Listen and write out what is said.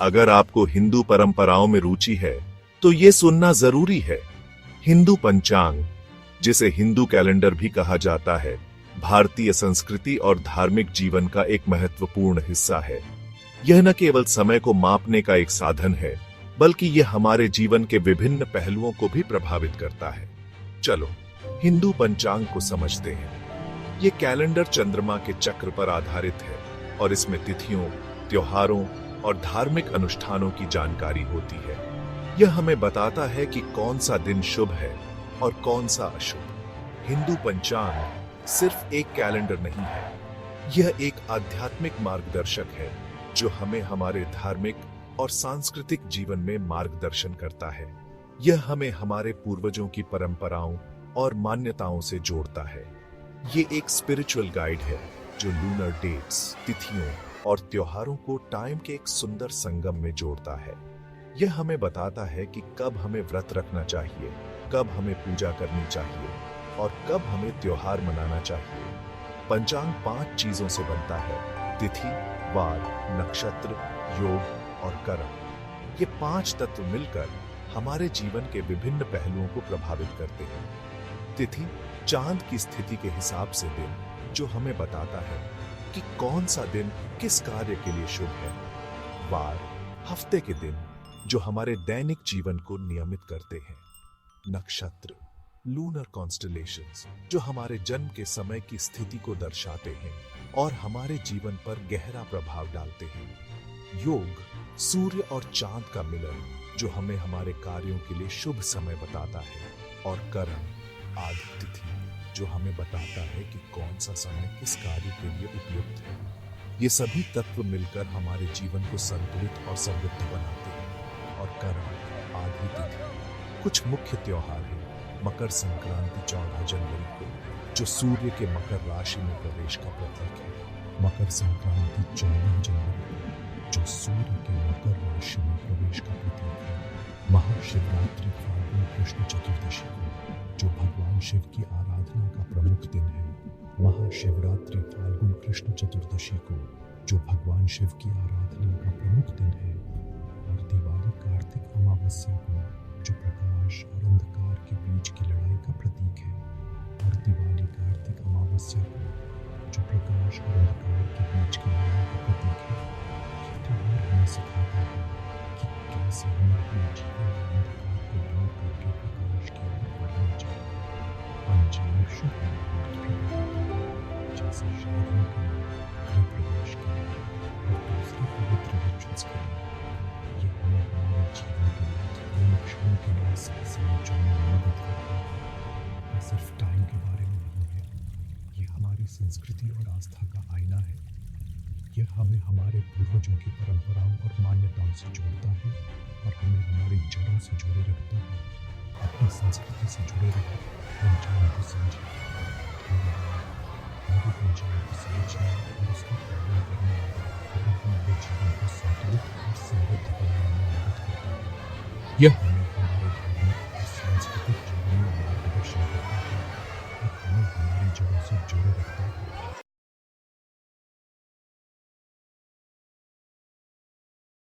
अगर आपको हिंदू परंपराओं में रुचि है तो ये सुनना जरूरी है। हिंदू पंचांग, जिसे हिंदू कैलेंडर भी कहा जाता है, भारतीय संस्कृति और धार्मिक जीवन का एक महत्वपूर्ण हिस्सा है। यह न केवल समय को मापने का एक साधन है, बल्कि यह हमारे जीवन के विभिन्न पहलुओं को भी प्रभावित करता है। चलो हिंदू पंचांग को समझते हैं। ये कैलेंडर चंद्रमा के चक्र पर आधारित है और इसमें तिथियों, त्योहारों और धार्मिक अनुष्ठानों की जानकारी होती है। यह हमें बताता है कि कौन सा दिन शुभ है और कौन सा अशुभ। हिंदू पंचांग सिर्फ एक कैलेंडर नहीं है, यह एक आध्यात्मिक मार्गदर्शक है जो हमें हमारे धार्मिक और सांस्कृतिक जीवन में मार्गदर्शन करता है। यह हमें हमारे पूर्वजों की परंपराओं और मान्यताओं से जोड़ता है। ये एक स्पिरिचुअल गाइड है जो लूनर डेट्स, तिथियों और त्योहारों को टाइम के एक सुंदर संगम में जोड़ता है। यह हमें बताता है कि कब हमें व्रत रखना चाहिए, कब हमें पूजा करनी चाहिए और कब हमें त्योहार मनाना चाहिए। पंचांग 5 चीजों से बनता है: तिथि, वार, नक्षत्र, योग और कर्म। ये 5 तत्व मिलकर हमारे जीवन के विभिन्न पहलुओं को प्रभावित करते हैं। तिथि चांद की स्थिति के हिसाब से दिन, जो हमें बताता है कि कौन सा दिन किस कार्य के लिए शुभ है। वार हफ्ते के दिन, जो हमारे दैनिक जीवन को नियमित करते हैं। नक्षत्र लूनर कॉन्स्टलेशंस, जो हमारे जन्म के समय की स्थिति को दर्शाते हैं और हमारे जीवन पर गहरा प्रभाव डालते हैं। योग सूर्य और चांद का मिलन, जो हमें हमारे कार्यों के लिए शुभ समय बताता है। और कर्म आदि तिथि, जो हमें बताता है कि कौन सा समय किस कार्य के लिए उपयुक्त है। ये सभी तत्व मिलकर हमारे जीवन को संतुलित और समृद्ध बनाते हैं। और कर्म आदि तिथि कुछ मुख्य त्योहार हैं। मकर संक्रांति 14 जनवरी को, जो सूर्य के मकर राशि में प्रवेश का प्रतीक है। मकर संक्रांति 14 जनवरी को, जो सूर्य के मकर राशि में प्रवेश का प्रतीक है। महाशिवरात्रि फाल्गुन कृष्ण चतुर्दशी को, जो भगवान शिव की आराधना का प्रमुख दिन है। महाशिवरात्रि फाल्गुन कृष्ण चतुर्दशी को, जो भगवान शिव की आराधना का प्रमुख दिन है। और दिवाली कार्तिक अमावस्या को, जो प्रकाश और अंधकार के बीच की लड़ाई का प्रतीक है। और दिवाली कार्तिक अमावस्या को, जो प्रकाश और अंधकार के बीच की लड़ाई का प्रतीक है। ये त्योहार हमें सिखाता है कि कैसे हमें अपने जीवन में अंधकार को दूर करके प्रकाश की ओर बढ़ना चाहिए। पंचांग शुभ मुहूर्त भी बताता है, जैसे शादी के लिए, गृह प्रवेश के लिए और दूसरे पवित्र रिचुअल्स के लिए। ये हमें हमारे जीवन के महत्वपूर्ण क्षणों के लिए सही समय चुनने में मदद करता है। ये सिर्फ टाइम के बारे में नहीं है, ये हमारी संस्कृति और आस्था का आईना है। यह हमें हमारे पूर्वजों की परंपराओं और मान्यताओं से जोड़ता है और हमें हमारी जड़ों से जोड़े रखता है। अपनी संस्कृति से जुड़े रहें, पंचांग को समझें। हिंदू पंचांग को समझना और उसका पालन करना हमें हमारे जीवन को संतुलित और समृद्ध बनाने में मदद करता है। यह हमें हमारे